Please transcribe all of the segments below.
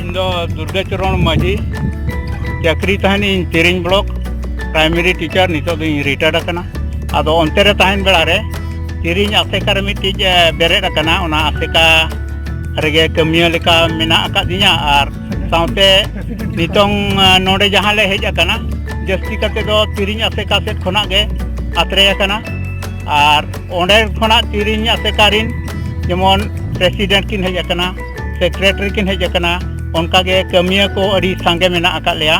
इंदो दुर्गा चरण माझी चाकरी तहनी तिरिंग ब्लॉक प्राइमरी टीचर नितो दो रिटायर्ड करना आदो अंते रे तहन बेला रे तिरिंग आसेका रे मिटिज बेरेड करना ओना आसेका रेगे कमिया लेका मेना अकादिया आर साउते नितोंग नोडे जहां ले हेज करना जस्ती करते दो तिरिंग आसेका सेट खना गे आत्रे करना आर ओंडे खना तिरिंग आसेका रिन जेमन प्रेसिडेंट किन हेज करना सेक्रेटरी किन हेज करना उनका के कमिया को अड़ी सांगे मेना अका लिया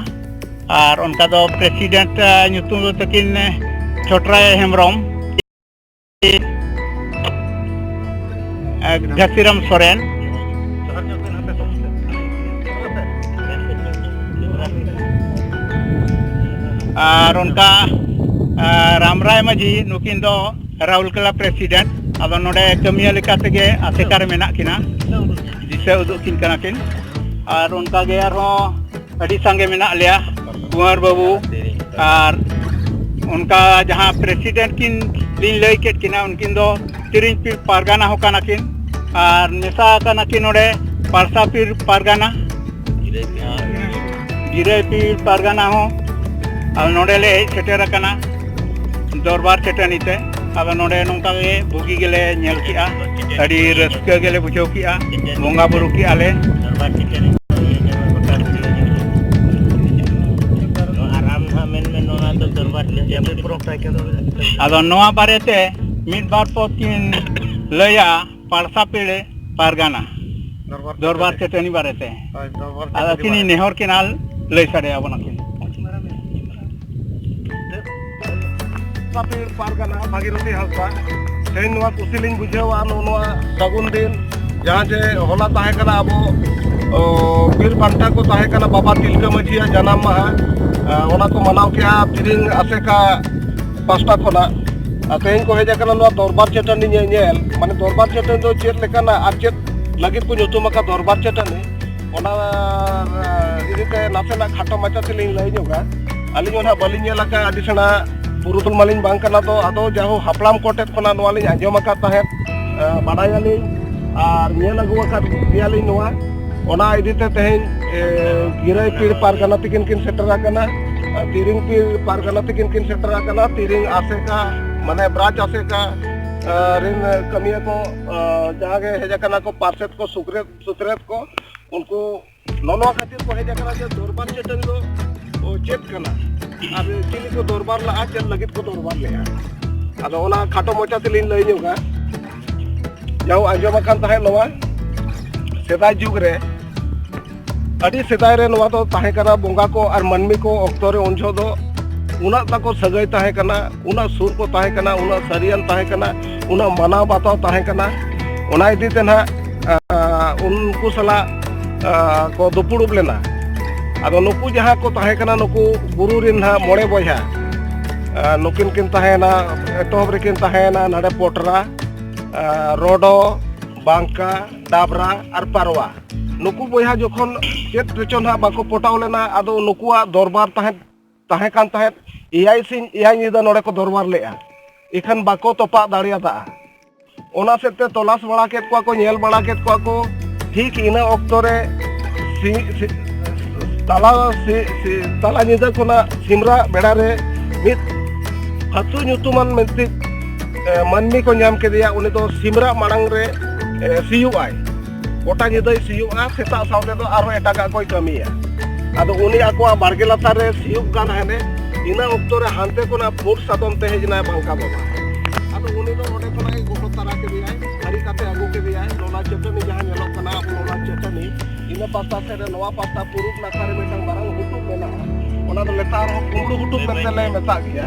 और उनका दो प्रेसिडेंट ᱧᱩᱛᱩᱢ दो तकिन छोटराय हेमब्रम घसीराम सोरेन और उनका रामराय माझी नुकिन दो राउरकेला प्रेसिडेंट अब नोडे कमिया लेका तेगे आसेकार मेना किना दिशा उदुग किन कना किन और उनका गे अड़ी संगे मेना लिया कुंवर बाबू और उनका जहाँ प्रेसिडेंट किन लिन लई केट किना उनकिन दो तिरिंग पीर पारगाना हो काना किन और मेसा काना किन नोडे पारसा पीर पारगाना गिरे पीर पारगाना हो और नोडे ले सेटेर काना दरबार चेटनीते अब नोडे नोंका गे बुगी गेले नेल किया अड़ी रस्का गेले बुझाव किया बोंगा बुरु किया ले आदो नोआ बारेते मिड बार पोकिन लया पारसा पेड़े पारगाना दरबार चेटनी बारेते आदो किनी नेहर किनाल लय साडे आबना किन पेड़ पारगाना भागीरथी हासदा तेन नोआ कुसिलिंग बुझावा नोआ सगुन दिन जहां जे होला ताहे कना अबो बीर बांटा को ताहे कना बाबा तिलका माझिया जन्म माहा ओना को मनाव किया तिरिंग आसेका पास्टा खोना तेन को हेजा कना नोआ दरबार चेटनी नेल माने दरबार चेटनी दो चेत लेकाना आर चेत लगित को ᱧᱩᱛᱩᱢ ᱟᱠᱟ दरबार चेटनी ओना इदिते नासेना खाटो माचा तेलिंग लई ᱧᱚᱜᱟ आलिंग ओना बालिंग नेल आका आदि सेना पुरुतुल मालिंग बांग कना तो आदो जाहो हापलाम कोटेत खोना नोआ लिंग आंजम आका ताहे बाडायालिंग आर नेल अगु आका दियालिंग नोआ ओना इदिते तेहेन गिरई पीर पारगाना तिकिन किन सेटर आकना तिरिंग पीर पारगाना तिकिन किन सेटर आकना तिरिंग आसेका माने ब्राज आसेका रिन कमिया को जहां के हेजा कना को पार्षद को सुत्रेत को उनको नोनो खातिर को हेजा कना जे दरबार चेतन दो ओ चेक कना अब चिली को दरबार ला चल लगित को दरबार ले आदो ओना खाटो मोचा तिलिन लई ᱧᱚᱜᱟ जाओ आंजम आकान ताहे नोआ सेदाय जुग रे अड़ी सेदाय रे नोआ तो ताहे कना बोंगा को और मनमी को ऑक्टो रे उनजो दो उना ताको सगाई ताहे कना उना सुर को ताहे कना उना सरियन ताहे कना उना मना बाताव ताहे कना उना इदीते ना उनको सला को दुपुड़ुब लेना आदो नुकु जहां को ताहे कना नुकु गुरु रिन ना मोड़े बयहा नुकिन किन ताहे ना एतोहब रे किन ताहे ना नाडे पोटरा रोडो बांका डाबरा और पारवा नुकु बयहा जखन चेत रेचन हा बाको पोटाव लेना आदो नुकुआ दरबार ताहे कान ताहे इयाई सिंह इयाई निदा नोडे को दरबार लेआ इखन बाको तोपा दाड़ियादा ओना सेते तलाश बड़ा केत को नेल बड़ा केत को ठीक इना ऑक्टो रे ताला निदा कोना सिमरा बेड़ा रे मित हतु ᱧᱩᱛᱩᱢᱟᱱ मेंति मनमी को नाम के दिया उन्हें तो सिमरा मांग रे सीयुआई गोटा निदा सीयुआ सेता सावते तो आरो एटागा कोई कमिया आदो उनी आको बारगे लातार रे सीयुक गान हेने इना ऑक्टो रे हानते कोना फुट सादम ते हेजना बांका बाबा आदो उनी तो ओडे कोना गोको तारा के दिया हरी काते आगु के दिया लोना चटनी जहां नेलो कना लोना चटनी इना पाता से नवा पाता पुरुक नाकारे मेटंग बारंग हुटुक मेना ओना तो लेतार हो कुंडू हुटुक मेते ले मेता गया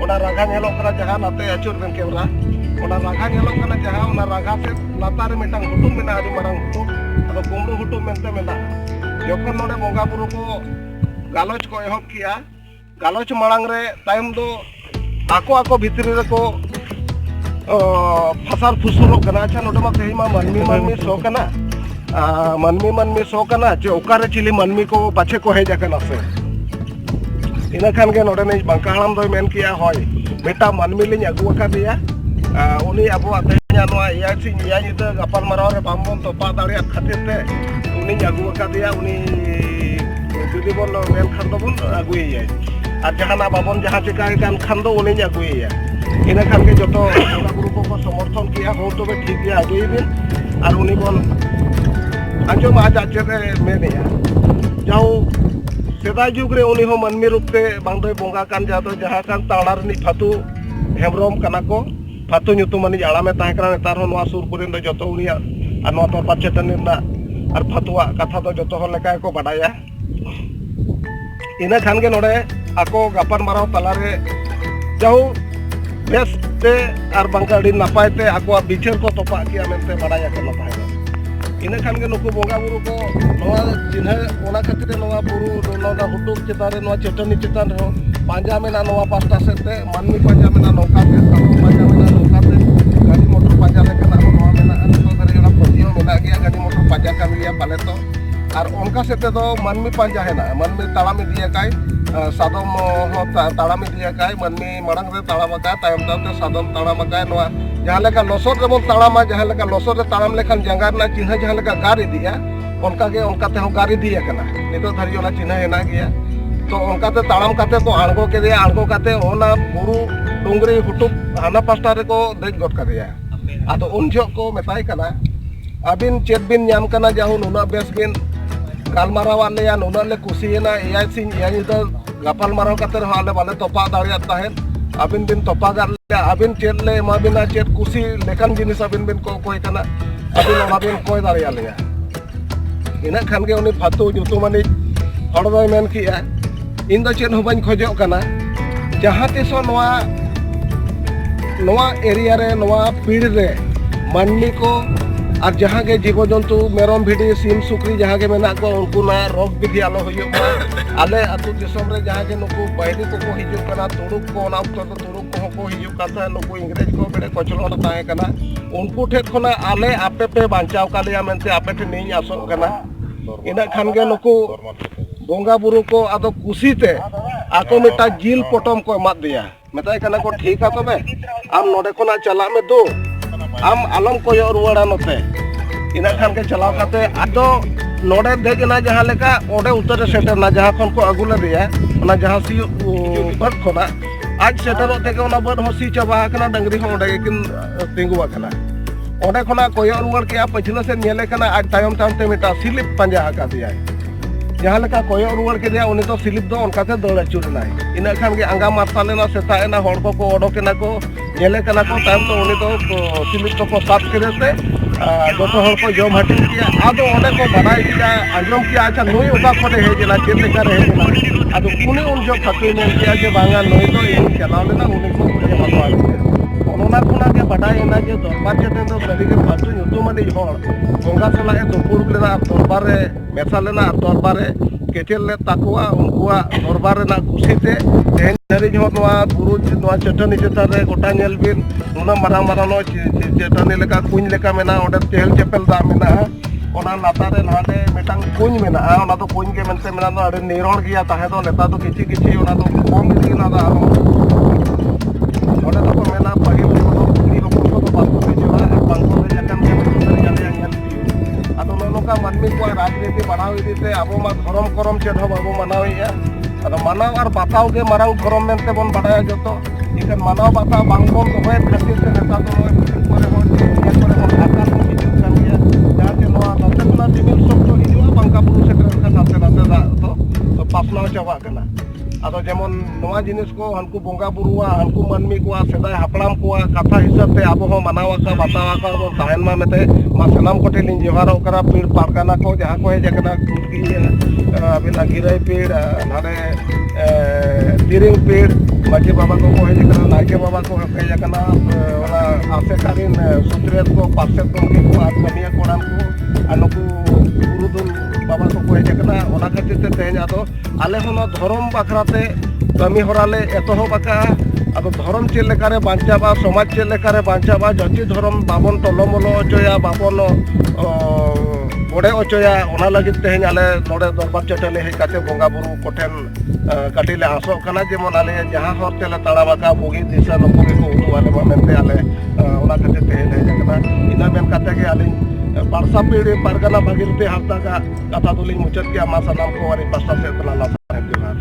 ओना रागा नेलो कना जहां नाते अचुर बेन केवरा ओना रागा नेलो कना जहां ओना रागा से लातार मेटंग हुटुक मेना आदि मारंग हुटुक आदो कुंडू हुटुक मेते मेना जखन नोडे बोंगा बुरु को गालोच को एहब किया गालोच मांग रे टाइम दो आको भितरी रे को फसार फुसुरो कना अच्छा नोडे मा तेही मा मनमी सो कना मनमी सो कना जे ओकारे चिली मनमी को पाछे को हेजा कना से इना खान के नोडे ने बांका हलाम दो मेन किया होय बेटा मनमी लिन अगु का दिया ᱩᱱᱤ ᱟᱵᱚᱣᱟᱜ ᱛᱮᱦᱮᱧᱟᱜ ᱱᱚᱣᱟ ᱮᱭᱟᱭ ᱥᱤᱧ ᱮᱭᱟᱭ ᱧᱤᱫᱟᱹ ᱜᱟᱯᱟᱞᱢᱟᱨᱟᱣ ᱨᱮ ᱵᱟᱝᱵᱚᱱ ᱛᱚᱯᱟ ᱫᱟᱲᱮᱭᱟᱜ ᱠᱷᱟᱹᱛᱤᱨ ᱛᱮ ᱩᱱᱤᱧ ᱟᱹᱜᱩ ᱟᱠᱟᱫᱮᱭᱟ ᱩᱱᱤ ᱡᱩᱫᱤ ᱵᱚᱱ ᱢᱮᱱ ᱠᱷᱟᱱ ᱫᱚᱵᱚᱱ ᱟᱹᱜᱩᱭᱮᱭᱟ ᱟᱨ ᱡᱟᱦᱟᱱᱟᱜ ᱵᱟᱵᱚᱱ ᱡᱟᱦᱟᱸ ᱪᱤᱠᱟᱹᱭ ᱠᱟᱱ ᱠᱷᱟᱱ ᱫᱚ ᱩᱱᱤᱧ ᱟᱹᱜᱩᱭᱮᱭᱟ ᱤᱱᱟᱹ ᱠᱷᱟᱱ ᱜᱮ ᱡᱚᱛᱚ ᱵᱚᱸᱜᱟ ᱵᱩᱨᱩ ᱠᱚᱠᱚ ᱥᱚᱢᱚᱨᱛᱷᱚᱱ ᱠᱮᱭᱟ ᱦᱚᱸ ᱛᱚᱵᱮ ᱴᱷᱤᱠ ᱜᱮᱭᱟ ᱟᱹᱜᱩᱭᱮᱵᱤᱱ ᱟᱨ ᱩᱱᱤ ᱵᱚᱱ ᱟᱸᱡᱚᱢ ᱟᱡ ᱪᱮᱫ ᱮ ᱢᱮᱱᱮᱜᱼᱟ ᱡᱟᱣ ᱥᱮᱫᱟᱭ ᱡᱩᱜᱽ ᱨᱮ ᱩᱱᱤ ᱦᱚᱸ ᱢᱟᱹᱱᱢᱤ ᱨᱩᱯ ᱛᱮ ᱵᱟᱝ ᱫᱚᱭ ᱵᱚᱸᱜᱟ ᱠᱟᱱ ᱡᱟᱦᱟᱸ ᱠᱟᱱ ᱛᱟᱲᱟ ᱨᱤᱱᱤᱡ ᱯᱷᱟᱹᱛᱩ ᱦᱮᱢᱵᱨᱚᱢ ᱠᱟᱱᱟ ᱠᱚ ᱯᱷᱟᱹᱛᱩ ᱧᱩᱛᱩᱢᱟᱱᱤᱡ ᱟᱲᱟᱢᱮ ᱛᱟᱦᱮᱸ ᱠᱟᱱᱟ ᱱᱮᱛᱟᱨ ᱦᱚᱸ ᱱᱚᱣᱟ ᱥᱩᱨ ᱠᱚᱨᱮᱱ ᱫᱚ ᱡᱚᱛᱚ ᱩᱱᱤᱭᱟᱜ ᱟᱨ ᱱᱚᱣᱟ ᱫᱚᱨᱵᱟᱨ ᱪᱟᱹᱴᱟᱹᱱᱤ ᱨᱮᱱᱟᱜ ᱟᱨ ᱯᱷᱟᱹᱛᱩᱣᱟᱜ ᱠᱟᱛᱷᱟ ᱫᱚ ᱡᱚᱛᱚ ᱦᱚᱲ ᱞᱮᱠᱟ ᱜᱮᱠᱚ ᱵᱟᱰᱟᱭᱟ ᱤᱱᱟᱹ ᱠᱷᱟᱱ ᱜᱮ ᱱᱚᱰᱮ ᱟᱠᱚ ᱜᱟᱯᱟᱞᱢᱟᱨᱟᱣ ᱛᱟᱞᱟᱨᱮ ᱡᱟᱣ ᱵᱮᱥ ᱛᱮ ᱟᱨ ᱵᱟᱝᱠᱷᱟᱱ ᱟᱹᱰᱤ ᱱᱟᱯᱟᱭ ᱛᱮ ᱟᱠᱚᱣᱟᱜ ᱵᱤᱪᱟᱹᱨ ᱠᱚ ᱛᱚᱯᱟᱜ ᱠᱮᱭᱟ ᱢᱮᱱᱛᱮ ᱵᱟᱰᱟᱭ ᱟᱠᱟᱱᱟ ᱛᱟᱦᱮᱸ ᱤᱱᱟᱹ ᱠᱷᱟᱱ ᱜᱮ ᱱᱩᱠᱩ ᱵᱚᱸᱜᱟ ᱵᱩᱨᱩ ko ᱱᱚᱣᱟ ᱪᱤᱱᱦᱟᱹ ᱚᱱᱟ ᱠᱷᱟᱹᱛᱤᱨ ᱱᱚᱣᱟ ᱵᱩᱨᱩ ᱱᱚᱣᱟ ᱦᱩᱴᱩᱵ ᱪᱮᱛᱟᱱ ᱨᱮ ᱱᱚᱣᱟ ᱪᱟᱹᱴᱟᱹᱱᱤ ᱪᱮᱛᱟᱱ ᱨᱮᱦᱚᱸ ᱯᱟᱸᱡᱟ ᱢᱮᱱᱟᱜᱼᱟ ᱱᱚᱣᱟ ᱯᱟᱥᱴᱟ ᱥᱮᱫ ᱛᱮ ᱢᱟᱹᱱᱢᱤ ᱯᱟᱸᱡᱟ ᱢᱮᱱᱟᱜᱼᱟ ᱱᱚᱝᱠᱟᱛᱮ ᱥᱟᱫᱚᱢ ᱯᱟᱸᱡᱟ ᱢᱮᱱᱟᱜᱼᱟ ᱱᱚᱝᱠᱟᱛᱮ ᱜᱟᱹᱰᱤ ᱢᱚᱴᱚᱨ ᱯᱟᱸᱡᱟ ᱞᱮᱠᱟᱱᱟᱜ ᱦᱚᱸ ᱱᱚᱣᱟ ᱢᱮᱱᱟᱜᱼᱟ ᱱᱤᱛᱚᱜ ᱫᱷᱟᱹᱨᱤᱡ ᱚᱱᱟ ᱯᱟᱹᱛᱭᱟᱹᱣ ᱢᱮᱱᱟᱜ ᱜᱮᱭᱟ ᱜᱟᱹᱰᱤ ᱢᱚᱴᱚᱨ ᱯᱟᱸᱡᱟ ᱠᱟᱱ ᱜᱮᱭᱟ ᱯᱟᱞᱮ ᱛᱚ ᱟᱨ ᱚᱱᱠᱟ ᱥᱮᱫ ᱛᱮᱫᱚ ᱢᱟᱹᱱᱢᱤ ᱯᱟᱸᱡᱟ ᱦᱮᱱᱟᱜᱼᱟ ᱢᱟᱹᱱᱢᱤ ᱛᱟᱲᱟᱢ ᱤᱫᱤᱭᱟᱠᱟᱭ ᱥᱟᱫᱚᱢ ᱦᱚᱸ ᱛᱟᱲᱟᱢ ᱤᱫᱤᱭᱟᱠᱟᱭ ᱢᱟᱹᱱᱢᱤ ᱢᱟᱲᱟᱝ ᱨᱮ ᱛᱟᱲᱟᱢ ᱟᱠᱟᱭ ᱛᱟᱭᱚᱢ ᱛᱟᱭᱚᱢ ᱥᱟᱫᱚᱢ ᱛᱟᱲᱟम ᱟᱠᱟᱭ ᱱᱚᱣᱟ ᱡᱟᱦᱟᱸ ᱞᱮᱠᱟ ᱞᱚᱥᱚᱫ ᱨᱮᱵᱚᱱ ᱛᱟᱲᱟᱢᱟ ᱡᱟᱦᱟᱸ ᱞᱮᱠᱟ ᱞᱚᱥᱚᱫ ᱨᱮ ᱛᱟᱲᱟᱢ ᱞᱮᱠᱷᱟन ᱡᱟᱸᱜᱟ ᱨᱮᱱᱟᱜ ᱪᱤᱱᱦᱟᱹ ᱡᱟᱦᱟᱸ ᱞᱮᱠᱟ ᱜᱟᱨ ᱤᱫᱤᱜᱼᱟ ᱚᱱᱠᱟᱜᱮ ᱚᱱᱠᱟ ᱛᱮᱦᱚᱸ ᱜᱟᱨ ᱤᱫᱤ ᱟᱠᱟᱱᱟ ᱱᱤᱛᱚᱜ ᱫᱷᱟᱹᱨᱤᱡ ᱚᱱᱟ ᱪᱤᱱᱦᱟᱹ ᱦᱮᱱᱟᱜ ᱜᱮᱭᱟ तो उनकाते ताड़ाम काते को आड़गो केदिया आड़गो काते ओना बुरु डुंगरी हुटुब हाना पास्टा रे को देख गट कादिया आदो उन जो को मेताय कना अबिन चेत बिन ᱧᱟᱢ कना जाहु नुना बेस बिन गालमाराव आलेया नुना ले कुसियना AI sin AI the Gopal माराव काते रह आले बाले तोपा दाड़िया ताहेन अबिन बिन तोपा गाले अबिन चेत ले मा बिना चेत कुसी लेखान जिनिस अबिन बिन को कोय कना अबिन ओना बिन कोय दाड़िया लेया इना खान गे उनी फातु जुतुमानी हड़ दोय मेन किया इन दो चेन होबाñ खोजोग कना जहां तिसो नोआ एरिया रे नोआ पीड़ रे माननी को और जहां के जीव जंतु मेरम भिडी सिम सुक्री जहां के मेना को उनको ना रोग विधि आलो हुयुग आले अतु दिसम रे जहां के नुकु बायरी को हिजुग कना तुरुक को ना तो तुरुक को हिजुग काता नुकु इंग्रेज को बेड़े कोचलोड़ ताहे कना उनको ठे खना आले आपे पे बांचाव कालिया मेनते आपे ठे नहीं आसो कना इना खान के नुकु बोंगा बुरु को आदो कुसीते आको मिटा जिल पटम को मत दिया मेताय कना को ठीक है तबे आम नोडे कोना चला में दो आम आलम को रुवाड़ा नते इना खान के चलाव काते आदो नोडे देजना जहां लेका ओडे उतर सेटर ना जहां खन को अगुला दिया ओना जहां सी बद खोना आज सेटर ते के ओना बद हो सी चबा कना डंगरी हो ओडे किन तिंगुवा कना ओडे खोना कोयो रुवाड़ के पछिना से नेले कना आज तायम तायम ते मिटा स्लिप पंजा का दिया जहां लेका कोयो रुवाड़ के दिया उनी तो स्लिप दो उनकाते दौड़ अचुरना इना खान के आंगा मारतालेना सेताएना हड़ को ओडोकेना को नेले कना को तायम तो उनी तो स्लिप तो को साफ करते जो हड़ को जम हटिन किया आदो ओडे को बनाई किया आंजम किया अच्छा नई ओका कोडे हेजेना चेत लेका हेजेना आदो उनी उन जो खातु ने किया जे बांगा नई तो इन चलाव लेना उनी को मुझे मतो ओना खुना के बडाई ना जे दरबार चेते तो सदी के फातु युतुमानी हड़ बोंगा सला ए दुपुर लेना दरबार रे मेसा लेना दरबार रे केचेल ले ताकुआ उनकुआ दरबार रे ना कुसीते तेन धरी जो नोआ गुरु नोआ चटनी चेता रे गोटा नेल बिन उना मारा मारा नो चटनी लेका कुñ लेका मेना ओडे चेहल चेपल दा मेना ओना लाता रे नाडे मेटांग कुñ मेना ओना तो कुñ के मेनते मेना तो अडे निरोड़ गिया ताहे तो नेता तो किछि किछि ओना तो कम दी ना दा ओडे तो को मेना पाहिल को कुनी लोग को तो बात को जेवा बांको रे जकन के जाले आंगल आदो नोका मानमी को राजनीति बढ़ाव इदीते आबो मा धर्म करम चेद हो बाबो मनावइया आदो मानाव और बाताव के मारांग धर्म मेनते बन बाडाया जतो इकन मानाव बाताव बांगबोन दोय खातिर से नेता तो नय करे हो जे करे हो आकार को हिजुग कान गया जहां के नोआ नते कुना टिमिल सब तो हिजुआ बांका बुरु से करे नाते नाते दा तो पासनाव चाबा कना आदो जेमन नोआ जिनिस को हनको बोंगा बुरुआ हनको मानमी को सेदाय हापड़ाम को कथा हिसाब ते आबो हो मनावा का बतावा का बन ताहेन मा मेते मा सनाम कोठे लिन जेवारो करा पीड़ पारगाना को जहां को हे जकना अबिना गिराई पीड़ नारे तिरिंग पीड़ माजी बाबा को हे जकना नाके बाबा को हे जकना ओना आसे कारिन सुत्रेत को पासे को को आत्मनिया कोड़ान को अनको गुरुदुल बाबा को हे जकना ओना खातिर ते तेज आदो आले होना धर्म बाखराते कमी हराले एतहो बाका अब धर्म चेद लेकारे बांचाबा समाज चेद लेकारे बांचाबा जति धर्म बाबन टलमलो अचया बाबन ᱵᱚᱰᱮ ᱚᱪᱚᱭᱟ ᱚᱱᱟ ᱞᱟᱹᱜᱤᱫ ᱛᱮᱦᱮᱧ ᱟᱞᱮ ᱱᱚᱰᱮ ᱫᱚᱨᱵᱟᱨ ᱪᱟᱹᱴᱟᱹᱞᱤ ᱦᱮᱡ ᱠᱟᱛᱮ ᱵᱚᱸᱜᱟ ᱵᱩᱨᱩ ᱠᱚᱴᱷᱮᱱ ᱠᱟᱹᱴᱤᱡ ᱞᱮ ᱟᱥᱚᱜ ᱠᱟᱱᱟ ᱡᱮᱢᱚᱱ ᱟᱞᱮ ᱡᱟᱦᱟᱸ ᱦᱚᱨ ᱛᱮᱞᱮ ᱛᱟᱲᱟᱢ ᱟᱠᱟᱫ ᱵᱩᱜᱤ ᱫᱤᱥᱟᱹ ᱱᱩᱠᱩ ᱜᱮᱠᱚ ᱩᱫᱩᱜ ᱟᱞᱮ ᱢᱟ ᱢᱮᱱᱛᱮ ᱟᱞᱮ ᱚᱱᱟ ᱠᱷᱟᱹᱛᱤᱨ ᱛᱮ ᱦᱮᱡ ᱟᱠᱟᱱᱟ ᱤᱱᱟᱹ ᱢᱮᱱ ᱠᱟᱛᱮ ᱜᱮ ᱟᱹᱞᱤᱧ ᱯᱟᱨᱥᱟᱯᱤᱲᱤ ᱯᱟᱨᱜᱟᱱᱟ ᱵᱷᱟᱜᱤᱨᱚᱛᱷᱤ ᱦᱟᱸᱥᱫᱟᱜ ᱠᱟᱛᱷᱟ ᱫᱚᱞᱤᱧ ᱢᱩᱪᱟᱹᱫ ᱠᱮᱜᱼᱟ ᱢᱟ ᱥᱟᱱᱟᱢ ᱠᱚ ᱟᱹᱞᱤᱧ ᱯᱟᱥᱴᱟ ᱥᱮᱫ ᱠᱷᱚᱱᱟᱜ ᱞᱟᱥᱟᱲᱦᱮᱫ ᱡᱚᱦᱟᱨ